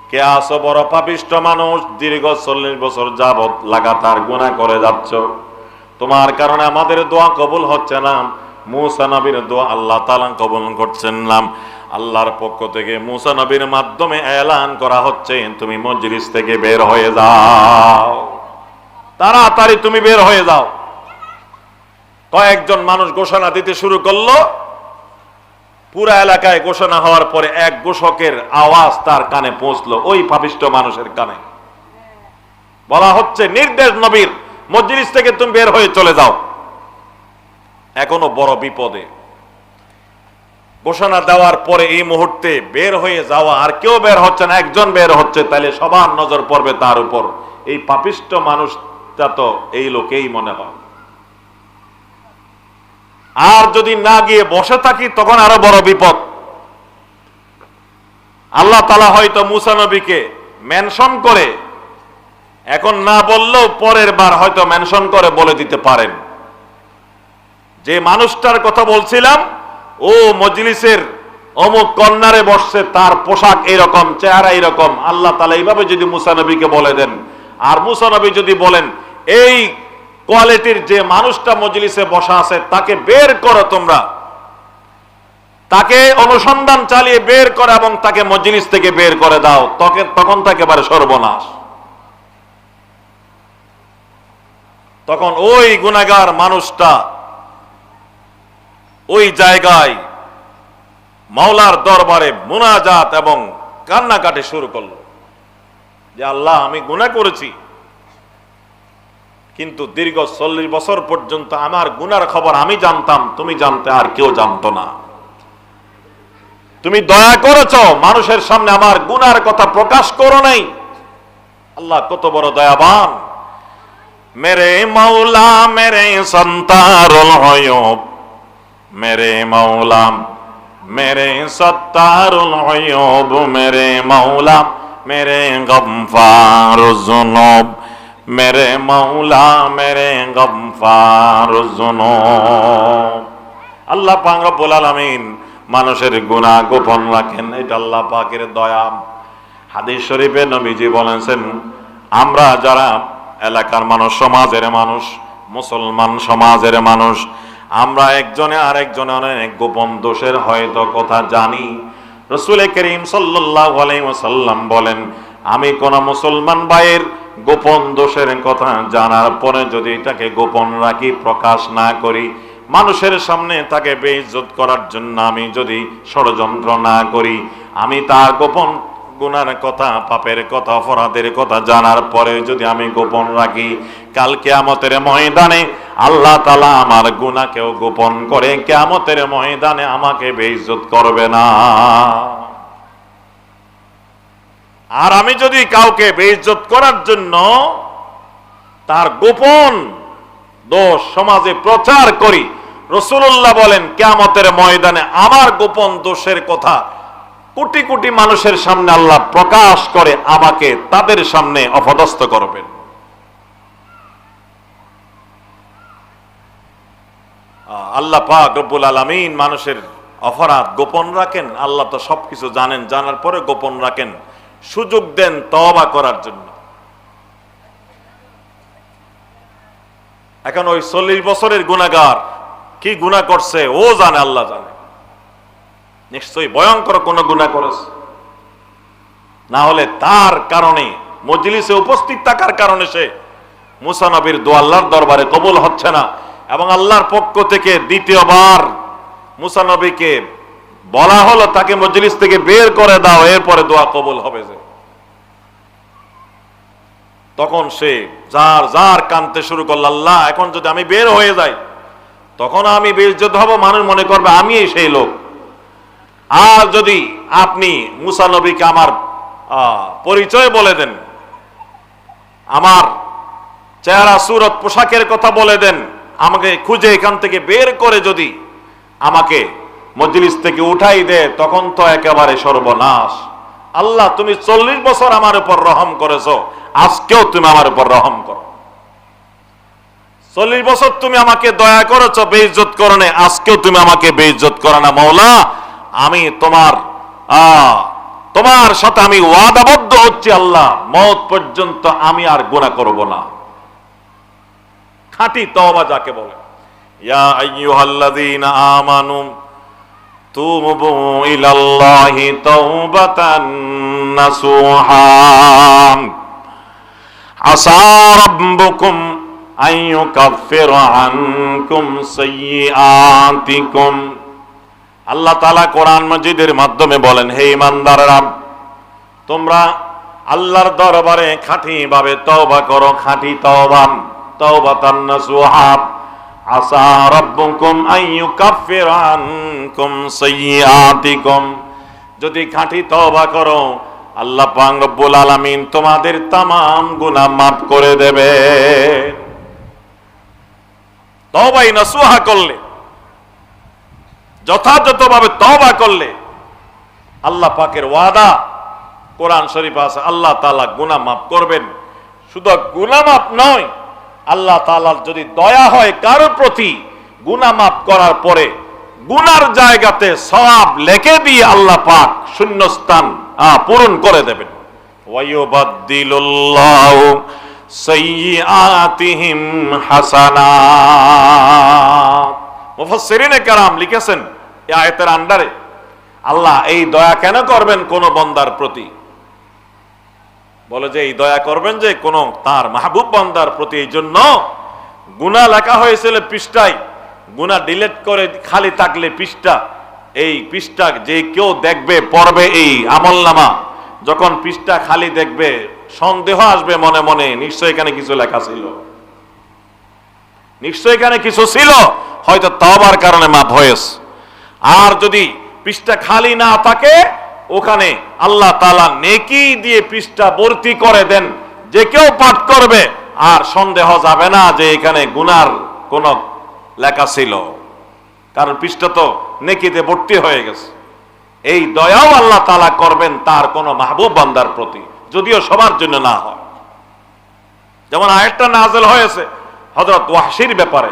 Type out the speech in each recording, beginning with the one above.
কে আছো বড় পাপিষ্ঠ মানুষ, দীর্ঘ 40 বছর যাবত লাগাতার গুনাহ করে যাচ্ছ, তোমার কারণে আমাদের দোয়া কবুল হচ্ছে না। মুসা নবীর দোয়া আল্লাহ তাআলা কবুল করছেন না। আল্লাহর পক্ষ থেকে মুসা নবীর মাধ্যমে এলান করা হচ্ছে, তুমি মজলিস থেকে বের হয়ে যাও, তাড়াতাড়ি তুমি বের হয়ে যাও। কয়েকজন মানুষ ঘোষণা দিতে শুরু করলো। পুরা এলাকায় ঘোষণা হওয়ার পরে এক ঘোষকের আওয়াজ তার কানে পৌঁছলো, ওই পাপিষ্ঠ মানুষের কানে। বলা হচ্ছে, নির্দেশ নবীর, মজলিস থেকে তুমি বের হয়ে চলে যাও। এখনো বড় বিপদে। ঘোষণা দেওয়ার পরে এই মুহূর্তে বের হয়ে যাওয়া, আর কেউ বের হচ্ছে না, একজন বের হচ্ছে, তাহলে সবার নজর পড়বে তার উপর। এই পাপিষ্ঠ মানুষটা তো এই লোকেই মনে হয়। আর যদি না গিয়ে বসে থাকি তখন আরো বড় বিপদ। আল্লাহ তাআলা হয়তো মুসা নবীকে মেনশন করে, এখন না বললেও পরের বার হয়তো মেনশন করে বলে দিতে পারেন, যে মানুষটার কথা বলছিলাম ও মজলিসের অমুক কর্নারে বসছে, তার পোশাক এরকম, চেহারা এরকম। আল্লাহ তাআলা এইভাবে যদি মুসা নবীকে বলে দেন, আর মুসা নবী যদি বলেন, এই কোয়ালিটির যে মানুষটা মজলিসে বসা আছে তাকে বের করো, তোমরা তাকে অনুসন্ধান চালিয়ে বের করো এবং তাকে মজলিস থেকে বের করে দাও, তখন তাকে এবারে সর্বনাশ। তখন ওই গুনাহগার মানুষটা ওই জায়গায় মাওলার দরবারে মুনাজাত এবং কান্নাকাটি শুরু করলো, যে আল্লাহ, আমি গুনাহ করেছি, কিন্তু দীর্ঘ 40 বছর পর্যন্ত আমার গুনার খবর আমি জানতাম, তুমি জানতে, আর কেউ জানতো না। তুমি দয়া করেছো, মানুষের সামনে আমার গুনার কথা প্রকাশ করো নাই। আল্লাহ কত বড় দয়াবান। মেরে মাওলা মেরে সত্তারুল গয়ব, মেরে মাওলা মেরে সত্তারুল গয়ব, মেরে মাওলা মেরে গফফারুজ যুনুব, মেরে মাওলা মেরে গফফারুজ যুনুব। আল্লাহ পাক রব্বুল আলামিন মানুষের গুনাহ গোপন রাখেন, এটা আল্লাহ পাকের দয়া। হাদিস শরীফে নবীজি বলেছেন, আমরা যারা এলাকার মানুষ, সমাজের মানুষ, মুসলমান সমাজের মানুষ, আমরা একজনে আরেকজনে অনেক গোপন দোষের হয়তো কথা জানি। রাসূল করিম সাল্লাল্লাহু আলাইহি ওয়াসাল্লাম বলেন, আমি কোন মুসলমান ভাইয়ের গোপন দোষের কথা জানার পরে যদি এটাকে গোপন রাখি, প্রকাশ না করি, মানুষের সামনে তাকে বেইজ্জত করার জন্য আমি যদি ষড়যন্ত্র না করি, আমি তার গোপন গুনার কথা, পাপের কথা, অপরাধের কথা জানার পরে যদি আমি গোপন রাখি, কাল কিয়ামতের ময়দানে আল্লাহ তাআলা আমার গুনাহকেও গোপন করে কিয়ামতের ময়দানে আমাকে বেইজ্জত করবে না। আর আমি যদি কাউকে বেইজ্জত করার জন্য তার গোপন দোষ সমাজে প্রচার করি, রাসূলুল্লাহ বলেন কিয়ামতের ময়দানে আমার গোপন দোষের কথা কোটি কোটি মানুষের সামনে আল্লাহ প্রকাশ করে আমাকে তাদের সামনে অপদস্থ করবেন। আল্লাহ পাক রব্বুল আলামিন মানুষের অপরাধ গোপন রাখেন। আল্লাহ তো সবকিছু জানেন, জানার পরে গোপন রাখেন, সুযোগ দেন তওবা করার জন্য। এখন ওই 40 বছরের গুনাহগার কি গুনাহ করছে ও জানে, আল্লাহ জানে। নিশ্চয়ই ভয়ঙ্কর কোন গুনাহ করেছে, না হলে তার কারণে মজলিসে উপস্থিত থাকার কারণে সে মুসা নবীর দোয়া আল্লাহর দরবারে কবুল হচ্ছে না। এবং আল্লাহর পক্ষ থেকে দ্বিতীয়বার মুসা নবীকে বলা হলো তাকে মজলিস থেকে বের করে দাও, এরপরে দোয়া কবুল হবে। যে তখন সে যার যার কাঁদতে শুরু করল, আল্লাহ, এখন যদি আমি বের হয়ে যাই তখন আমি বেইজ্জত হব, মানুষ মনে করবে আমি সেই লোক। আর যদি আপনি মুসা নবীকে আমার পরিচয় বলে দেন, আমার চেহারা সুরত পোশাকের কথা বলে দেন, আমাকে খুঁজে এখান থেকে বের করে যদি আমাকে মজলিস থেকে উঠাই দে, তখন তো একেবারে সর্বনাশ। আল্লাহ, তুমি 40 বছর আমার উপর রহম করেছো, আজকেও তুমি আমার উপর রহম করো। 40 বছর তুমি আমাকে দয়া করেছো, বেইজ্জত করো না, আজকেও তুমি আমাকে বেইজ্জত করো না। মাওলা, আমি তোমার সাথে আমি ওয়াদাবদ্ধ হচ্ছে আল্লাহ মওত পর্যন্ত আমি আর গুনাহ করব না। খাঁটি তওবা যাকে বলে। ইয়া আইয়ুহাল্লাযীনা আমানু তুবু ইলাল্লাহি তাওবাতান নাসুহা আসা রাব্বুকুম আইয়ুকাফিরা আনকুম সাইয়্যাতিকুম। আল্লাহ তাআলা কোরআন মাজিদের মাধ্যমে বলেন, হে ঈমানদাররা, তোমরা আল্লাহর দরবারে খাঁটি ভাবে তওবা করো, খাঁটি তওবা, তাওবাতান নাসুহা আসা রাব্বুকুম আইয়ুকাফিরা আনকুম সাইয়্যাতিকুম। যদি খাঁটি তওবা করো, আল্লাহ পাক রব্বুল আলামিন তোমাদের तमाम গুনাহ মাফ করে দেবে। তওবাই নাসুহা করলে, যথাযথভাবে তওবা করলে আল্লাহ পাকের ওয়াদা কোরআন শরীফ আছে, আল্লাহ তাআলা গুনাহ মাফ করবেন। শুধু গুনাহ মাফ নয়, আল্লাহ তাআলার যদি দয়া হয় কারোর প্রতি, গুনাহ মাফ করার পরে গুনার জায়গাতে সওয়াব লিখে দিয়ে আল্লাহ পাক শূন্যস্থান পূরণ করে দেবেন। ওয়ায়ুবাদদিলুল্লাহু সাইয়্যাতিহিম হাসানাত। মুফাসসিরিনে কেরাম লিখেছেন এই আয়াতের আন্ডারে আল্লাহ এই দয়া কেন করবেন কোন বান্দার প্রতি? বলে যে এই দয়া করবেন যে কোন তার মাহবুব বান্দার প্রতি। এই জন্য গুনাহ লেখা হয়েছিল পৃষ্ঠায়, গুনাহ ডিলিট করে খালি থাকলে পৃষ্ঠা, এই পৃষ্ঠা যে কেউ দেখবে পড়বে এই আমলনামা, যখন পৃষ্ঠা খালি দেখবে সন্দেহ আসবে মনে মনে, নিশ্চয় এখানে কিছু লেখা ছিল, নিশ্চয় এখানে কিছু ছিল, হয়তো তওবার কারণে মাফ হয়েছে। আর যদি পৃষ্ঠা খালি না থাকে, ওখানে আল্লাহ তাআলা নেকি দিয়ে পৃষ্ঠা ভর্তি করে দেন, যে কেউ পাঠ করবে আর সন্দেহ যাবে না যে এখানে গুনার কোন লেখা ছিল, কারণ পৃষ্ঠা তো নেকিতে ভর্তি হয়ে গেছে। এই দয়াও আল্লাহ তাআলা করবেন তার কোন মাহবুব বান্দার প্রতি, যদিও সবার জন্য না হয়। যেমন আয়াতটা নাযিল হয়েছে হযরত ওয়াহশীর ব্যাপারে,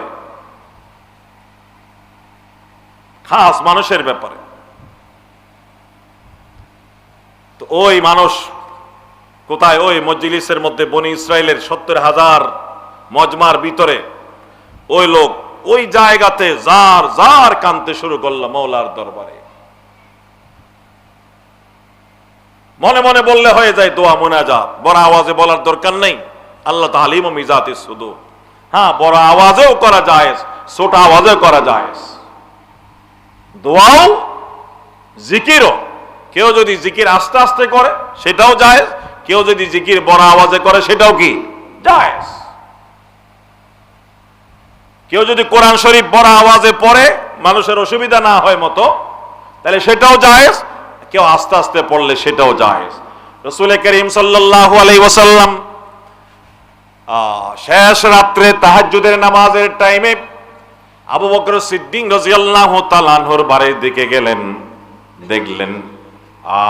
খাস মানুষের ব্যাপারে। তো ওই মানুষ কোথায়? ওই মজলিসের মধ্যে বনি ইসরাইলের 70,000 মজমার ভিতরে ওই লোক ওই জায়গাতে জার জার কাঁদতে শুরু করলো মওলার দরবারে। মনে মনে বললে হয়ে যায় দোয়া মুনাজাত, বড় আওয়াজে বলার দরকার নেই। আল্লাহ তাআলিম ও মিজাতিস সুদূর। হ্যাঁ, বড় আওয়াজেও করা যায়, ছোট আওয়াজেও করা যায়, দোয়াও জিকিরও। কেউ যদি জিকির আস্তে আস্তে করে সেটাও জায়েজ, কেউ যদি জিকির বড় আওয়াজে করে সেটাও কি জায়েজ। কেউ যদি কোরআন শরীফ বড় আওয়াজে পড়ে মানুষের অসুবিধা না হয় মতো, তাহলে সেটাও জায়েজ। কেউ আস্তে আস্তে পড়লে সেটাও জায়েজ। রাসূল করিম সাল্লাল্লাহু আলাইহি ওয়াসাল্লাম শেষ রাত্রে তাহাজ্জুদের নামাজের টাইমে আবু বকর সিদ্দিক রাদিয়াল্লাহু তাআলা আনহুর বাড়ির দিকে গেলেন। দেখলেন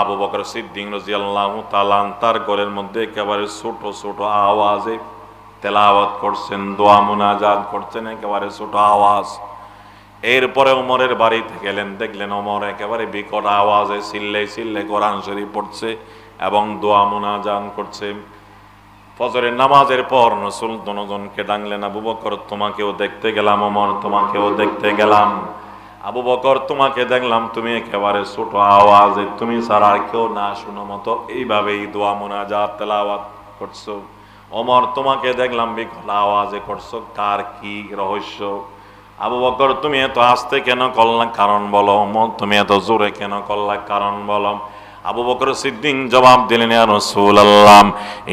আবু বকর সিদ্দিক রাদিয়াল্লাহু তাআলা তার ঘরের মধ্যে একেবারে ছোট ছোট আওয়াজে তেলাওয়াত করছেন, দোয়া মুনাজাত করছেন, একেবারে ছোট আওয়াজ। এরপরে ওমরের বাড়িতে গেলেন, দেখলেন ওমর একেবারে বিকট আওয়াজে চিল্লাই চিল্লাই কোরআন শরীফ পড়ছে এবং দোয়া মুনাজাত করছে। ফজরের নামাজের পর রাসূল দুজনকে ডাকলেন, আবু বকর তোমাকেও দেখতে গেলাম, ওমর তোমাকেও দেখতে গেলাম। আবু বকর তোমাকে দেখলাম তুমি একেবারে ছোট আওয়াজে, তুমি ছাড়া আর কেউ না শুনো মতো এইভাবেই দোয়া মুনাজাত তেলাওয়াত করছো। ওমর তোমাকে দেখলাম বিকট আওয়াজে করছো, কার কি রহস্য? আবু বকর তুমি এত আস্তে কেন করলা, কারণ বলো। ওমর তুমি এত জোরে কেন করলা, কারণ বলো। আবু বকর সিদ্দিক জবাব দিলেন, ইয়া রাসূলুল্লাহ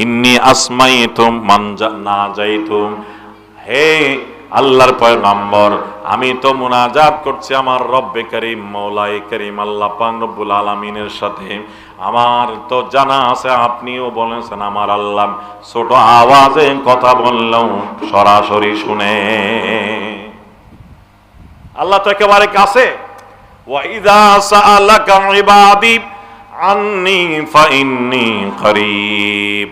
ইন্নী আসমাইতুম মান নাজাইতুম, হে আল্লাহর পয়গম্বর আমি তো মুনাজাত করছি আমার রব্বে করিম মওলাই করিম আল্লাহ পাক রব্বুল আলামিনের সাথে। আমার তো জানা আছে আপনিও বলেছেন আমার আল্লাহ ছোট আওয়াজে কথা বললেও সরাসরি শুনে। আল্লাহ তো একেবারে কাছে। ওয়া ইযা সাআলাকা ইবাদি আন্নী ফাইন্নী করিব,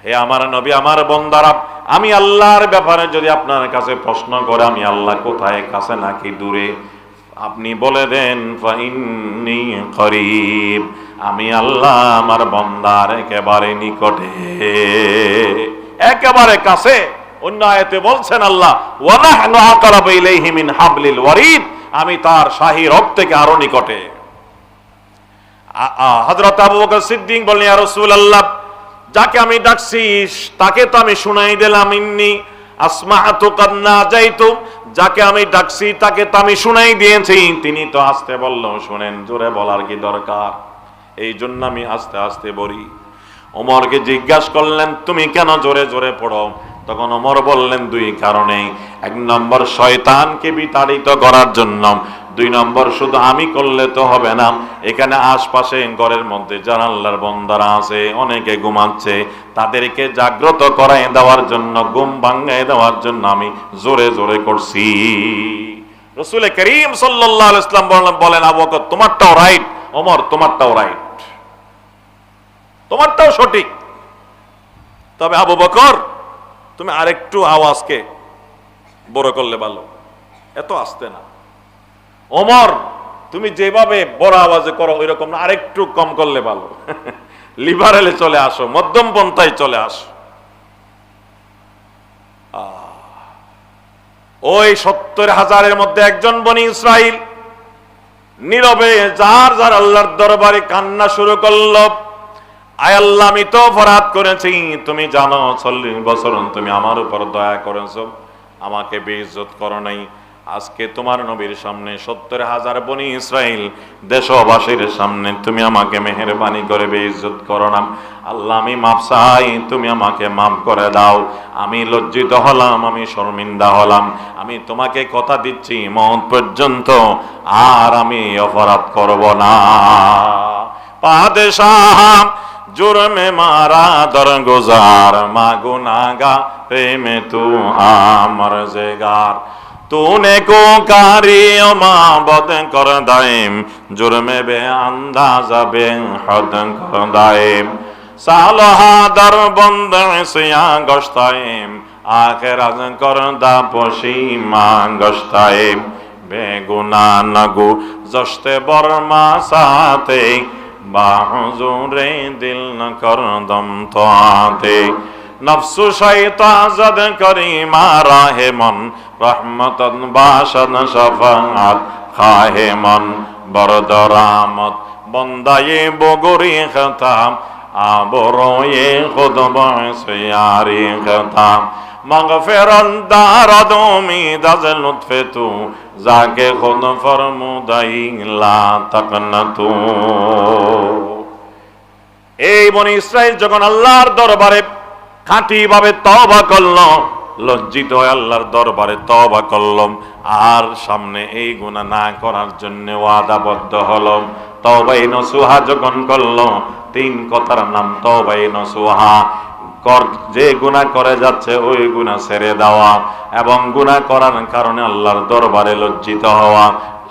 হে আমার নবী আমার বান্দারা, আমি আল্লাহর ব্যাপারে যদি আপনার কাছে প্রশ্ন করে আমি আল্লাহ কোথায়, কাছে নাকি দূরে, আপনি বলে দেন ফাইন্নী করিব, আমি আল্লাহ আমার বান্দার একেবারে নিকটে, একেবারে কাছে। অন্য আয়াতে বলছেন আল্লাহ ওয়া নাহনু আকরাবু ইলাইহি মিন হাবলিল ওয়ারিদ, আমি তার শাহী রগ থেকে আরো নিকটে। হযরত আবু বকর সিদ্দিক বললেন ইয়া রাসূলুল্লাহ, যাকে আমি ডাকছি তাকে তো আমি শুনাই দিলাম, ইন্নী আসমাআতু কাদ নাজাইতু, যাকে আমি ডাকছি তাকে তো আমি শুনাই দিয়েছি, তিনি তো আস্তে বললেও শুনেন, জোরে বলার কি দরকার? এই জন্য আমি আস্তে আস্তে বলি। ওমরকে জিজ্ঞাসা করলেন তুমি কেন জোরে জোরে পড়ো? তখন ওমর বললেন দুই কারণে, এক নম্বর শয়তানকে বিতাড়িত করার জন্য, দুই নম্বর শুধু আমি করলে তো হবে না, এখানে আশপাশে ঘরের মধ্যে যারা আল্লাহর বান্দারা আছে অনেকে ঘুমাচ্ছে, তাদেরকে জাগ্রত করায় দেওয়ার জন্য, ঘুম ভাঙায় দেওয়ার জন্য আমি জোরে জোরে করছি। রাসূল করিম সাল্লাল্লাহু আলাইহি ওয়াসাল্লাম বলেন আবু বকর তোমারটাও রাইট, ওমর তোমারটাও রাইট, তোমারটাও সঠিক, তবে আবু বকর তুমি আরেকটু আওয়াজকে বড় করলে ভালো, এত আস্তে না। ওমর তুমি যেভাবে বড় আওয়াজে করো ওইরকম না, আরেকটু কম করলে ভালো। লিবারেলে চলে আসো, মধ্যম পন্থায় চলে আসো। ওই 70,000-এর মধ্যে একজন বনি ইসরাইল নীরবে যার যার আল্লাহর দরবারে কান্না শুরু করলো, আয় আল্লাহ আমি তো অপরাধ করেছি, তুমি জানো 40 বছর তুমি আমার উপর দয়া করেছো, আমাকে বেইজ্জত করো নাই, আজকে তোমার নবীর সামনে 70,000 বনি ইসরাইল দেশবাসীর সামনে তুমি আমাকে মেহেরবানি করে বেইজ্জত করো না, আল্লাহ আমি মাফ চাই, তুমি আমাকে মাফ করে দাও, আমি লজ্জিত হলাম, আমি শর্মিন্দা হলাম, আমি তোমাকে কথা দিচ্ছি মওত পর্যন্ত আর আমি অপরাধ করব না। পাদেশাহ जुर्मे मारा दरगुजार मा गुनागा प्रेमे तू आमरजेगार तूने को कारी मा बद कर दाइम जुर्मे बे अंदाजा बे हद कर दाइम सालहा दर बंद सिया गश्ताइम आखिर आज कर दा पोशी मा गश्ताइम बेगुना नगु जश्ते बर्मा साथे बाहुजुरे दिल न कर दम तो आते नफ्सु शैतान जद करी मारा है मन रहमतन बाशन शफाअत खाहे मन बरदरामत बंदाये बोगरी खताम आबरोये खुद बसे यारी खताम मगफिरन दारदो मीदज लुत्फे तू जाके खुद फरमुदाई ला तकनतु। এই বনি ইসরাইল যখন আল্লাহর দরবারে খাঁটি ভাবে তওবা করল, লজ্জিত হয়ে আল্লাহর দরবারে তওবা করল, আর সামনে এই গুনাহ না করার জন্য ওয়াদাবদ্ধ হলো, তওবায়ে নসুহা যখন করল, তিন কথার নাম তওবায়ে নসুহা, যে গুনাহ করে যাচ্ছে ওই গুনাহ ছেড়ে দেওয়া এবং গুনাহ করার কারণে আল্লাহর দরবারে লজ্জিত হওয়া,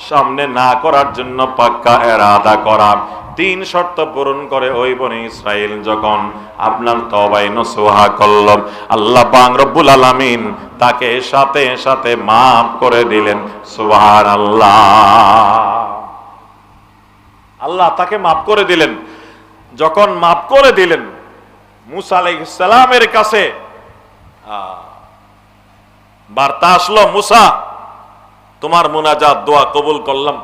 সামনে না করার জন্য পাক্কা ইরাদা করা, তিন শর্ত পূরণ করে ওই বনি ইসরাইল যখন আপনার তওবায়ে নসুহা করল, আল্লাহ পাক রব্বুল আলামিন তাকে সাথে সাথে maaf করে দিলেন। সুবহানাল্লাহ, আল্লাহ তাকে maaf করে দিলেন। যখন maaf করে দিলেন, মুসা আলাইহিস সালামের কাছে বার্তা আসলো, মুসা তোমার মুনাজাত দোয়া কবুল করলাম,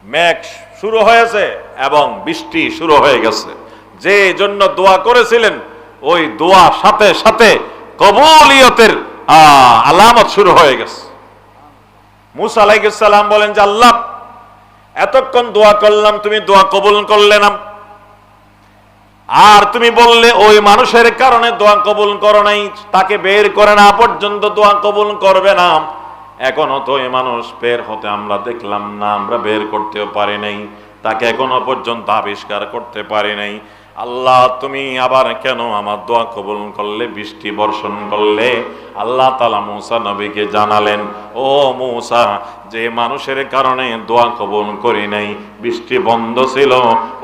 মেঘ শুরু হয়েছে এবং বৃষ্টি শুরু হয়ে গেছে, যে জন্য দোয়া করেছিলেন ওই দোয়া সাথে সাথে কবুলিয়তের আলামত শুরু হয়ে গেছে। মুসা আলাইহিস সালাম বলেন যে আল্লাহ এতক্ষণ দোয়া করলাম, তুমি দোয়া কবুল করলে না, আর তুমি বললে ওই মানুষের কারণে দোয়া কবুল করো নাই, তাকে বের করে না পর্যন্ত দোয়া কবুল করবে না, এখনো তো এই মানুষ বের হতে আমরা দেখলাম না, আমরা বের করতেও পারি নাই, তাকে এখনো পর্যন্ত আবিষ্কার করতে পারি নাই, আল্লাহ তুমি আবার কেন আমার দোয়া কবুল করলে, বৃষ্টি বর্ষণ করলে? আল্লাহ তাআলা মুসা নবীকে জানালেন, ও মুসা, যে মানুষের কারণে দোয়া কবুল করি নাই, বৃষ্টি বন্ধ ছিল,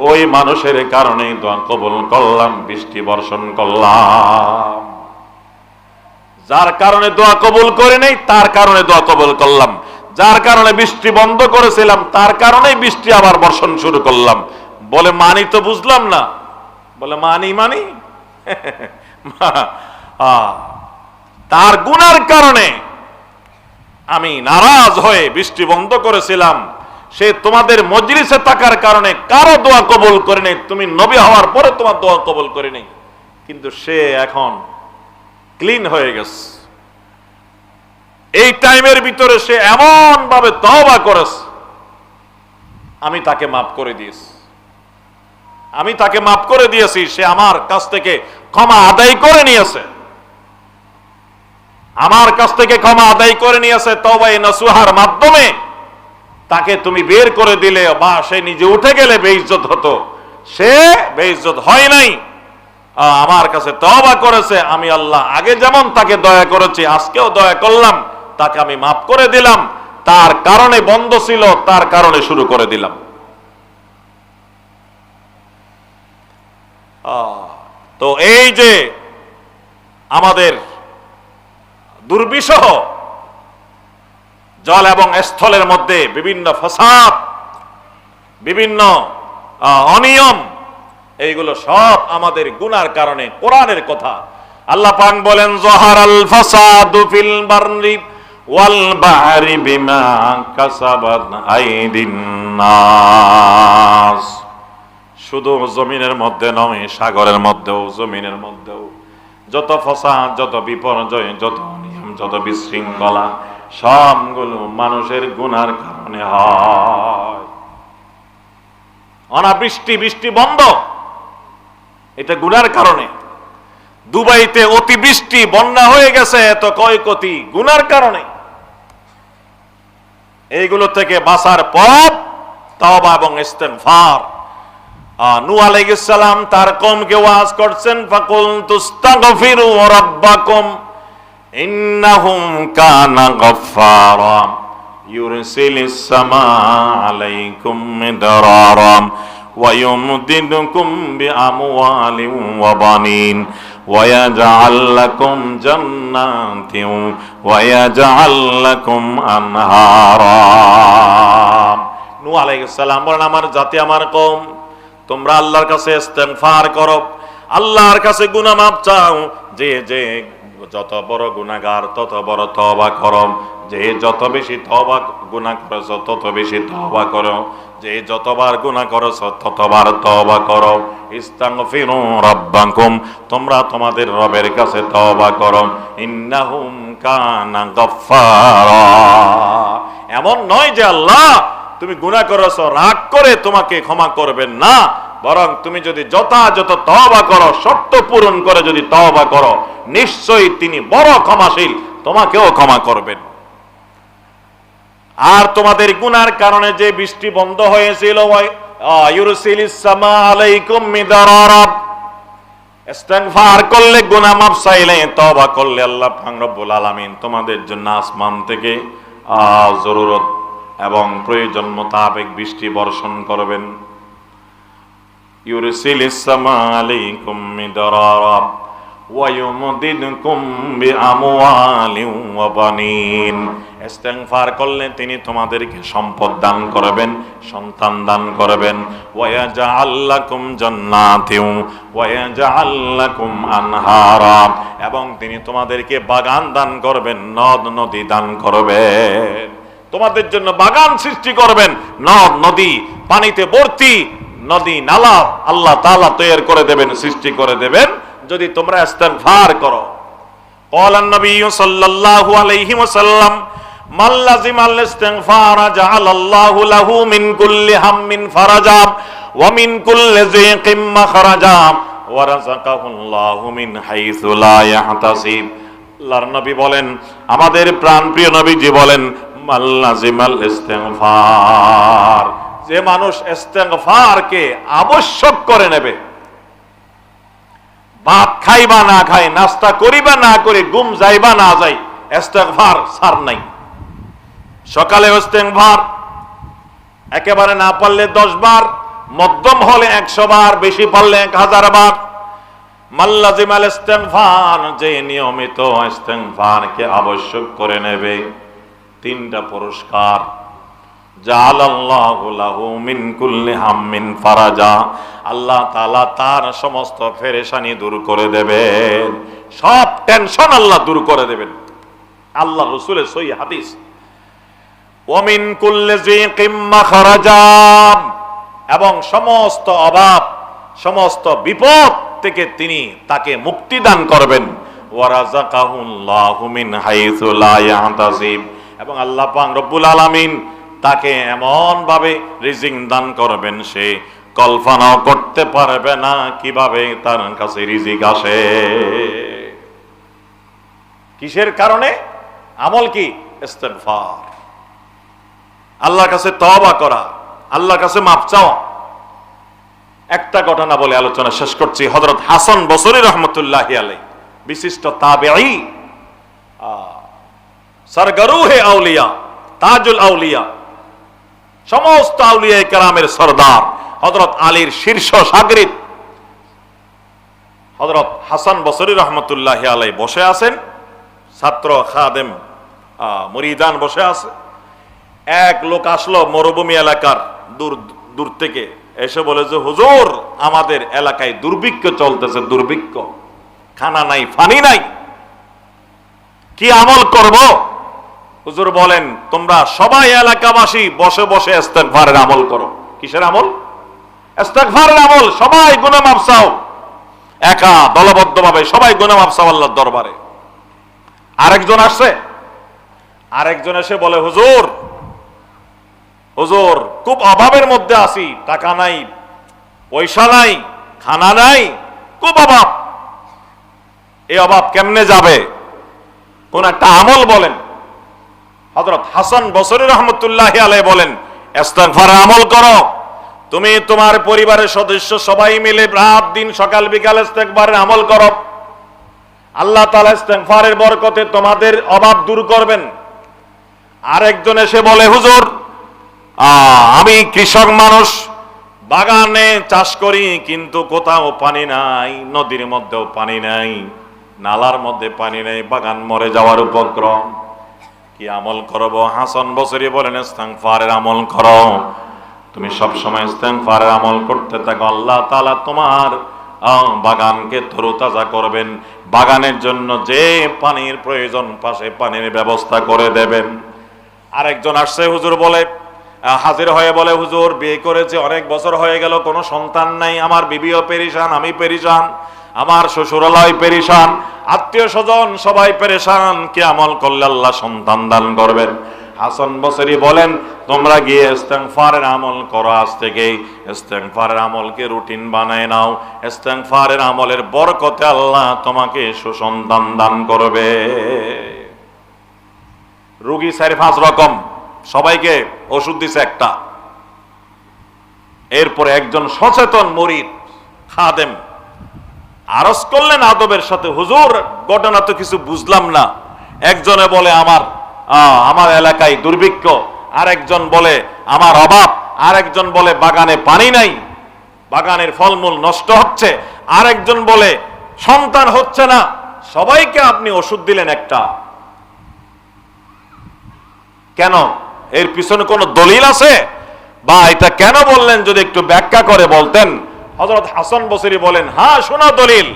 ওই মানুষের কারণে দোয়া কবুল করলাম, বৃষ্টি বর্ষণ করলাম। যার কারণে দোয়া কবুল করি নাই তার কারণে দোয়া কবুল করলাম, যার কারণে বৃষ্টি বন্ধ করেছিলাম তার কারণেই বৃষ্টি আবার বর্ষণ শুরু করলাম। বলে মানি তো বুঝলাম না। বলে মানি তার গুনার কারণে আমি নারাজ হয়ে বৃষ্টি বন্ধ করেছিলাম। সে তোমাদের মজলিসে থাকার কারণে কারো দোয়া কবুল করে নেই, তুমি নবী হওয়ার পরে তোমার দোয়া কবুল করে নেই, কিন্তু সে এখন ক্লিন হয়ে গেছে। এই টাইমের ভিতরে সে এমন ভাবে তওবা করেছে, আমি তাকে মাফ করে দিয়েছি। আমি তাকে মাফ করে দিয়েছি, সে আমার কাছ থেকে ক্ষমা আদায় করে নিয়েছে। আমার কাছ থেকে ক্ষমা আদায় করে নিয়েছে তওবায়ে নসুহার মাধ্যমে। তাকে তুমি বের করে দিলে বা সে নিজে উঠে গেলে বেইজ্জত হতো, সে বেইজ্জত হয় নাই। আমার কাছে তওবা করেছে, আমি আল্লাহ আগে যেমন তাকে দয়া করেছি আজকেও দয়া করলাম, তাকে আমি মাফ করে দিলাম। তার কারণে বন্ধ ছিল, তার কারণে শুরু করে দিলাম। তো এই যে আমাদের দুর্বিষহ জল এবং স্থলের মধ্যে বিভিন্ন ফাসাদ, বিভিন্ন অনিয়ম, এইগুলো সব আমাদের গুনার কারণে। কোরআনের কথা আল্লাহ পাক বলেন, যহারাল ফাসাদু ফিল বাররি ওয়াল বাহরি বিমা কাসাবাত আইদিন নাস। শুধু জমিনের মধ্যে নয়, সাগরের মধ্যেও জমিনের মধ্যেও যত ফাসাদ, যত বিপর্যয়, যত অনিয়ম, যত বিশৃঙ্খলা, সবগুলো মানুষের গুনার কারণে হয়। অনাবৃষ্টি, বৃষ্টি বন্ধ, এটা গুনার কারণে। দুবাইতে অতিবৃষ্টি, বন্যা হয়ে গেছে, এত ক্ষয়ক্ষতি গুনার কারণে। এইগুলো থেকে বাঁচার পথ তওবা এবং ইস্তেগফার। নূহ আলাইহিস সালাম তার কওমকে ওয়াজ করছেন, ফাকুল তুস্তাগফিরু রাব্বাকুম ইন্নাহুম কানা গাফফারা ইউরসিলিস সামাআ আলাইকুম মিদরারা ওয়া ইউমদিদুকুম বিআমওয়ালিন ওয়া বানিন ওয়া ইয়াজআল লাকুম জান্নাতিন ওয়া ইয়াজআল লাকুম আনহারা। নূহ আলাইহিস সালাম বলেন, আমার জাতি, আমার কওম, তোমরা আল্লাহর কাছে ইস্তেগফার করো, আল্লাহর কাছে গুনাহ মাফ চাও। যে যে যত বড় গুনাহগার তত বড় তওবা করো, যে যত বেশি তওবা গুনাহ করেছ তত বেশি তওবা করো, যে যতবার গুনাহ করেছ ততবার তওবা করো। ইস্তাগফিরু রাব্বাকুম, তোমরা তোমাদের রবের কাছে তওবা করো। ইন্নাহুম কানা গাফফারা, এমন নয় যে আল্লাহ তুমি গুনাহ করেছ রাগ করে তোমাকে ক্ষমা করবেন না, বরং তুমি যদি যথাযথ তওবা করো, শর্ত পূরণ করে যদি তওবা করো, নিশ্চয়ই তিনি বড় ক্ষমাশীল, তোমাকেও ক্ষমা করবেন। আর তোমাদের গুনার কারণে যে বৃষ্টি বন্ধ হয়েছিল, ইউরসিলিস সামা আলাইকুম মিদরারা, ইস্তেগফার করলে, গুনাহ মাফ চাইলে, তওবা করলে আল্লাহ পাক রব্বুল আলামিন তোমাদের জন্য আসমান থেকে জরুরত এবং প্রয়োজন মোতাবেক বৃষ্টি বর্ষণ করবেন। ইউরসিলিস সামা আলাইকুম মিদরারা ওয়া ইউমদিদুকুম বিআমওয়ালিন ওয়া বানিন। ইস্তেগফার করলে তিনি তোমাদেরকে সম্পদ দান করবেন, সন্তান দান করবেন। ওয়া ইয়াজআল লাকুম জান্নাতিন ওয়া ইয়াজআল লাকুম আনহারা, এবং তিনি তোমাদেরকে বাগান দান করবেন, নদ নদী দান করবেন। তোমাদের জন্য বাগান সৃষ্টি করবেন, নদ নদী পানিতে ভর্তি নদী নালা আল্লাহ তাআলা তৈরি করে দেবেন, সৃষ্টি করে দেবেন, যদি তোমরা ইস্তেগফার করো। ক্বালান নবী সাল্লাল্লাহু আলাইহি ওয়াসাল্লাম, মান লাযিমাল ইস্তিগফার জাআলাল্লাহু লাহু মিন কুল্লি হাম্মিন ফারাজা ওয়া মিন কুল্লি যিকিম মাখরাজা ওয়া রাযাকাহুল্লাহু মিন হাইসু লা ইয়াহতাসিব। আল্লাহর নবী বলেন, আমাদের প্রাণপ্রিয় নবীজি বলেন, মান লাযিমাল ইস্তিগফার, যে মানুষ ইস্তেগফারকে আবশ্যক করে নেবে, ভাত খাইবা না খাই, নাস্তা করিবা না করে, ঘুম যাইবা না যাই, ইস্তেগফার সার নাই। সকালে ইস্তেগফার, একেবারে না পারলে 10 বার, মধ্যম হলে 100 বার, বেশি পারলে 1000 বার। মান লাযিমাল ইস্তিগফার, যে নিয়মিত ইস্তিগফারকে আবশ্যক করে নেবে, তিনটা পুরস্কার। জাআলাল্লাহু লাহু মিন কুল্লি হাম্মিন ফারাজা, আল্লাহ তাআলা তার সমস্ত পেরেশানি দূর করে দেবেন, সব টেনশন আল্লাহ দূর করে দেবেন। আল্লাহ রাসূলের সহিহ হাদিস। ওয়া মিন কুল্লি যিকিম মাখরাজা, এবং সমস্ত অভাব সমস্ত বিপদ থেকে তিনি তাকে মুক্তি দান করবেন। ওয়া রাযাকাহুল্লাহু মিন হাইসু লা ইয়াহতাসিব, এবং আল্লাহ পাক রব্বুল আলামিন তাকে এমন ভাবে রিজিক দান করবেন সে কল্পনাও করতে পারবে না কিভাবে তার কাছে রিজিক আসে। কিসের কারণে? আমল কি? ইস্তিগফার, আল্লাহর কাছে তওবা করা, আল্লাহর কাছে মাফ চাওয়া। একটা ঘটনা বলে আলোচনা শেষ করছি। হযরত হাসান বসরি রহমতুল্লাহি আলাইহি, বিশিষ্ট তাবেঈ, সরগরুহে আউলিয়া, তাজুল আউলিয়া, সমস্ত আউলিয়া কেরামের সরদার, হযরত আলীর শীর্ষ শাগরিদ হযরত হাসান বসরি রহমতুল্লাহি আলাইহি বসে আছেন, ছাত্র খাদেম মুরিদান বসে আছে। এক লোক আসলো মরুভূমি এলাকার দূর দূর থেকে, এসে বলে যে হুজুর আমাদের এলাকায় দুর্ভিক্ষ চলতেছে, দুর্ভিক্ষ, খানা নাই পানি নাই, কি আমল করব? হুজুর বলেন তোমরা সবাই এলাকাবাসী বসে বসে ইস্তিগফারের আমল করো। কিসের আমল? ইস্তিগফারের আমল। সবাই গুনাহ মাফ চাও, একা দলবদ্ধভাবে সবাই গুনাহ মাফ চাও আল্লাহর দরবারে। আরেকজন আসছে, আরেকজন এসে বলে হুজুর হুজুর খুব অভাবের মধ্যে আছি, টাকা নাই, পয়সা নাই, খানা নাই, খুব অভাব। এই অভাব কেমনে যাবে? কোন একটা আমল বলেন। হযরত হাসান বসরি রহমতুল্লাহি আলাইহি বলেন ইস্তিগফারের আমল করো। তুমি তোমার পরিবারের সদস্য সবাই মিলে রাত দিন সকাল বিকাল ইস্তিগফারের আমল করো, আল্লাহ তাআলা ইস্তিগফারের বরকতে তোমাদের অভাব দূর করবেন। আরেকজন এসে বলে হুজুর আমি কৃষক মানুষ, বাগানে চাষ করি, কিন্তু কোথাও পানি নাই, নদীর মধ্যেও পানি নাই, নালার মধ্যে পানি নাই, বাগান মরে যাওয়ার উপক্রম, কি আমল করব? হাসান বসরি বলেন ইস্তিগফারের আমল করো। তুমি সব সময় ইস্তিগফারের আমল করতে থাকো, আল্লাহ তাআলা তোমার বাগানকে তরুতাজা করবেন, বাগানের জন্য যে পানির প্রয়োজন পাশে পানির ব্যবস্থা করে দেবেন। আরেকজন আসছে, হুজুর বলে হাজির হয়ে বলে হুজুর বিয়ে করেছে অনেক বছর হয়ে গেল, কোনো সন্তান নাই, আমার বিবিও পেরেশান, আমি পেরেশান, আমার শ্বশুরালয় পেরেশান, আত্মীয় স্বজন সবাই পেরেশান, কি আমল করলে আল্লাহ সন্তান দান করবেন? হাসান বসরি বলেন তোমরা গিয়ে ইস্তিগফারের আমল করো, আজ থেকেই ইস্তিগফারের আমলকে রুটিন বানায় নাও, ইস্তিগফারের আমলের বরকতে আল্লাহ তোমাকে সুসন্তান দান করবে। রোগী 4-5 রকম, সবাইকে ওষুধ দিছে একটা। এরপরে একজন সচেতন মুরিদ খাদেম আরজ করলেন আদবের সাথে, হুজুর ঘটনা তো কিছু বুঝলাম না। একজনে বলে আমার এলাকায় দুর্ভিক্ষ, আরেকজন বলে আমার অভাব, আরেকজন বলে বাগানে পানি নাই, বাগানের ফলমূল নষ্ট হচ্ছে, আরেকজন বলে সন্তান হচ্ছে না। সবাইকে আপনি ওষুধ দিলেন একটা, কেন? এর পিছনে কোনো দলিল আছে বা এটা কেন বললেন যদি একটু ব্যাখ্যা করে বলতেন। হযরত হাসান বসরি বলেন হ্যাঁ শোনা দলিল।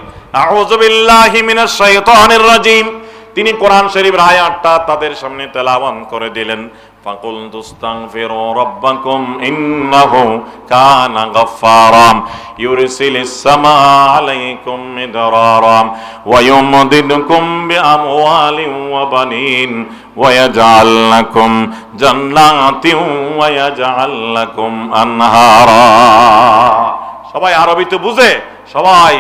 আউযু বিল্লাহি মিনাশ শাইতানির রাজিম। তিনি কোরআন শরীফের আয়াতটা তাদের সামনে তেলাওয়াত করে দিলেন। ফাকুলতু আস্তাগফিরু রাব্বাকুম ইন্নাহু কানা গাফফারাম ইউরসিলিস সামাআ আলাইকুম মিদরারাম ওয়া ইউমদিদকুম বিআমওয়ালিন ওয়া বানিন ওয়া ইয়াজআল লাকুম জান্নাতিন ওয়া ইয়াজআল লাকুম আনহারা। সবাই আরবি তো বুঝে, সবাই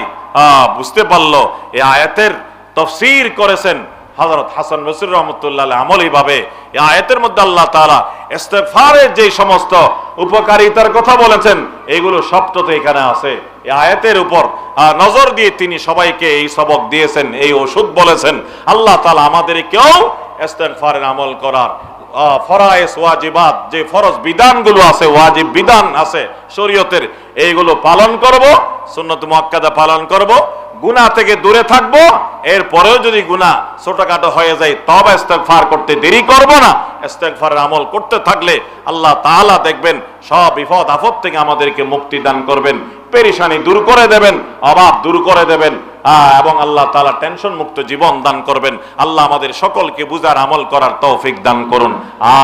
বুঝতে পারলো। এই আয়াতের তাফসীর করেছেন হযরত হাসান বসরি রাহমাতুল্লাহ আলাইহি আমলীভাবে। এই আয়াতের মধ্যে আল্লাহ তাআলা ইস্তিগফারের যে সমস্ত উপকারিতার কথা বলেছেন এগুলো সবটাই এখানে আছে। এই আয়াতের উপর নজর দিয়ে তিনি সবাইকে এই সবক দিয়েছেন, এই ওষুধ বলেছেন। আল্লাহ তাআলা আমাদেরকেও ইস্তিগফারের আমল করার ফরায়েজ ওয়াজিবাত, যে ফরজ বিধানগুলো আছে, ওয়াজিব বিধান আছে শরীয়তের, এইগুলো পালন করব, সুন্নাত মুআক্কাদা পালন করব, গুনাহ থেকে দূরে থাকবো। এরপরেও যদি গুনাহ ছোটখাটো হয়ে যায়, তওবা ইস্তেগফার করতে দেরি করব না। ইস্তেগফারের আমল করতে থাকলে আল্লাহ তাআলা দেখবেন সব বিপদ আপদ থেকে আমাদেরকে মুক্তি দান করবেন, পেরেশানি দূর করে দেবেন, অভাব দূর করে দেবেন, এবং আল্লাহ তাআলা টেনশন মুক্ত জীবন দান করবেন। আল্লাহ আমাদের সকলকে বুঝার আমল করার তৌফিক দান করুন।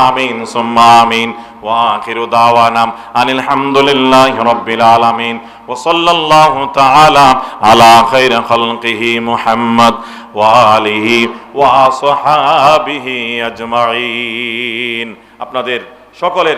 আমিন সুম্মা আমিন। ওয়া আখিরু দাওয়ানা আনিল হামদুলিল্লাহি রাব্বিল আলামিন ওয়া সাল্লাল্লাহু তাআলা আলা খাইরি খালকিহি মুহাম্মদ ওয়া আলিহি ওয়া আসহাবিহি আজমাইন। আপনাদের সকলের